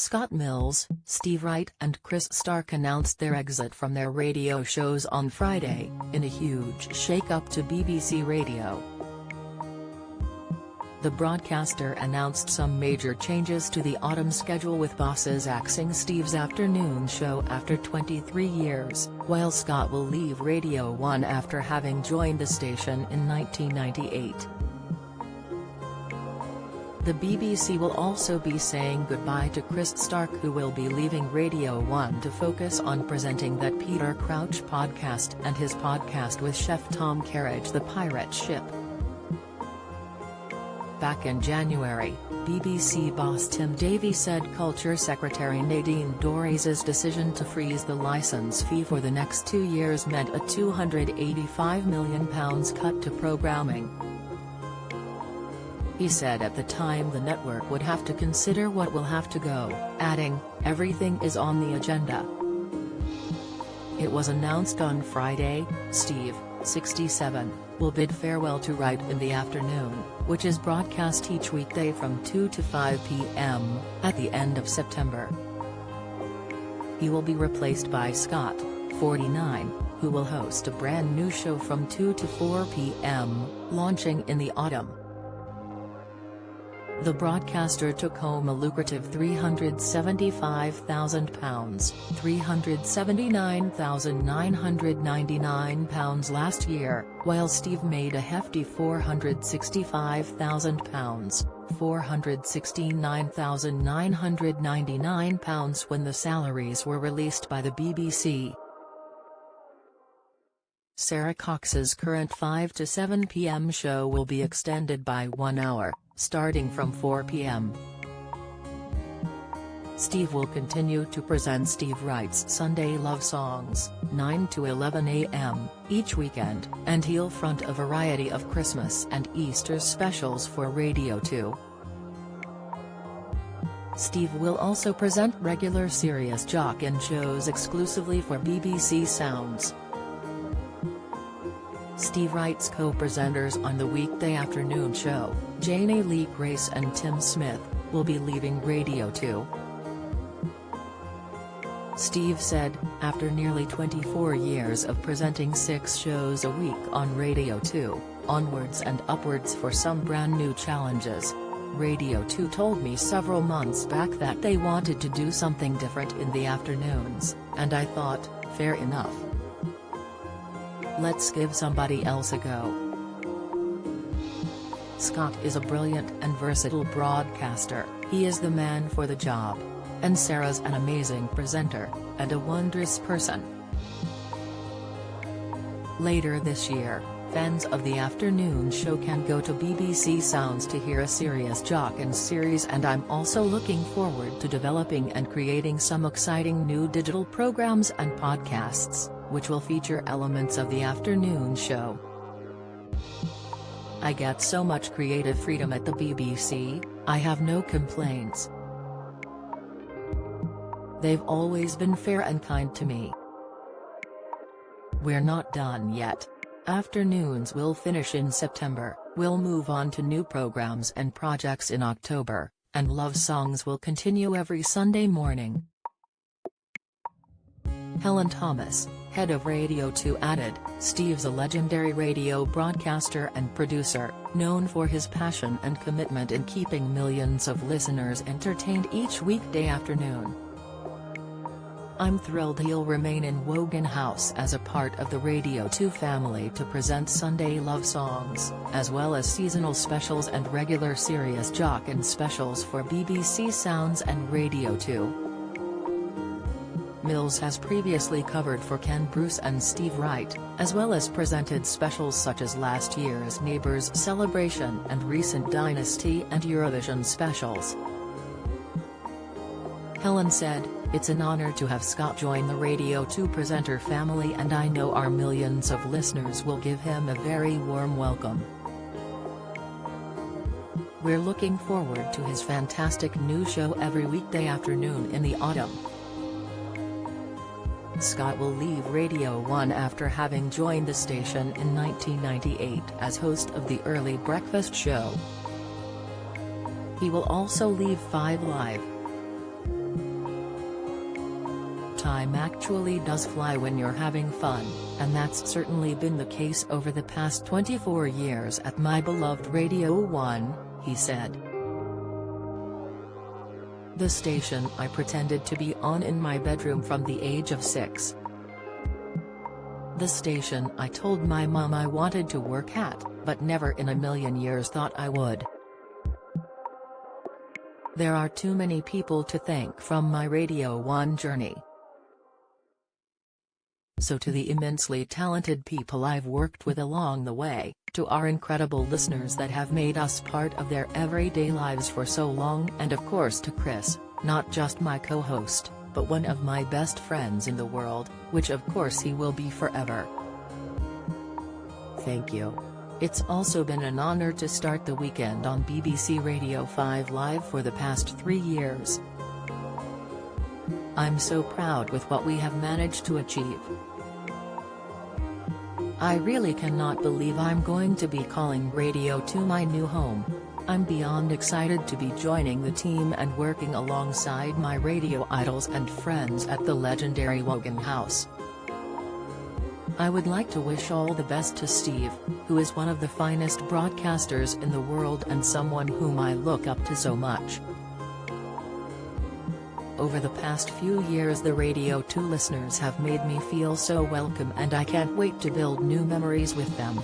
Scott Mills, Steve Wright and Chris Stark announced their exit from their radio shows on Friday, in a huge shake-up to BBC Radio. The broadcaster announced some major changes to the autumn schedule, with bosses axing Steve's afternoon show after 23 years, while Scott will leave Radio 1 after having joined the station in 1998. The BBC will also be saying goodbye to Chris Stark, who will be leaving Radio 1 to focus on presenting That Peter Crouch podcast and his podcast with chef Tom Kerridge, The Pirate Ship. Back in January, BBC boss Tim Davies said Culture Secretary Nadine Dorries' decision to freeze the licence fee for the next 2 years meant a £285 million cut to programming. He said at the time the network would have to consider what will have to go, adding, "Everything is on the agenda." It was announced on Friday, Steve, 67, will bid farewell to Wright in the afternoon, which is broadcast each weekday from 2 to 5 p.m., at the end of September. He will be replaced by Scott, 49, who will host a brand new show from 2 to 4 p.m., launching in the autumn. The broadcaster took home a lucrative £375,000, £379,999 last year, while Steve made a hefty £465,000, £469,999 when the salaries were released by the BBC. Sarah Cox's current 5 to 7 p.m. show will be extended by 1 hour, starting from 4 p.m. Steve will continue to present Steve Wright's Sunday Love Songs, 9 to 11 a.m., each weekend, and he'll front a variety of Christmas and Easter specials for Radio 2. Steve will also present regular Serious Jock-in shows exclusively for BBC Sounds. Steve Wright's co-presenters on the weekday afternoon show, Janie Lee Grace and Tim Smith, will be leaving Radio 2. Steve said, after nearly 24 years of presenting 6 shows a week on Radio 2, onwards and upwards for some brand new challenges. Radio 2 told me several months back that they wanted to do something different in the afternoons, and I thought, fair enough. Let's give somebody else a go. Scott is a brilliant and versatile broadcaster, he is the man for the job. And Sarah's an amazing presenter, and a wondrous person. Later this year, fans of the afternoon show can go to BBC Sounds to hear a Serious Jock-in series, and I'm also looking forward to developing and creating some exciting new digital programs and podcasts, which will feature elements of the afternoon show. I get so much creative freedom at the BBC, I have no complaints. They've always been fair and kind to me. We're not done yet. Afternoons will finish in September, we'll move on to new programs and projects in October, and Love Songs will continue every Sunday morning. Helen Thomas, head of Radio 2, added, Steve's a legendary radio broadcaster and producer, known for his passion and commitment in keeping millions of listeners entertained each weekday afternoon. I'm thrilled he'll remain in Wogan House as a part of the Radio 2 family to present Sunday Love Songs, as well as seasonal specials and regular Serious Jock-in specials for BBC Sounds and Radio 2. Mills has previously covered for Ken Bruce and Steve Wright, as well as presented specials such as last year's Neighbours celebration and recent Dynasty and Eurovision specials. Helen said, "It's an honor to have Scott join the Radio 2 presenter family, and I know our millions of listeners will give him a very warm welcome. We're looking forward to his fantastic new show every weekday afternoon in the autumn." Scott will leave Radio 1 after having joined the station in 1998 as host of the early breakfast show. He will also leave 5 Live. time actually does fly when you're having fun, and that's certainly been the case over the past 24 years at my beloved Radio 1, he said. The station I pretended to be on in my bedroom from the age of 6. The station I told my mom I wanted to work at, but never in a million years thought I would. There are too many people to thank from my Radio 1 journey. So to the immensely talented people I've worked with along the way, to our incredible listeners that have made us part of their everyday lives for so long, and of course to Chris, not just my co-host, but one of my best friends in the world, which of course he will be forever. Thank you. It's also been an honor to start the weekend on BBC Radio 5 Live for the past 3 years. I'm so proud with what we have managed to achieve. I really cannot believe I'm going to be calling Radio 2 my new home. I'm beyond excited to be joining the team and working alongside my radio idols and friends at the legendary Wogan House. I would like to wish all the best to Steve, who is one of the finest broadcasters in the world and someone whom I look up to so much. Over the past few years the Radio 2 listeners have made me feel so welcome and I can't wait to build new memories with them.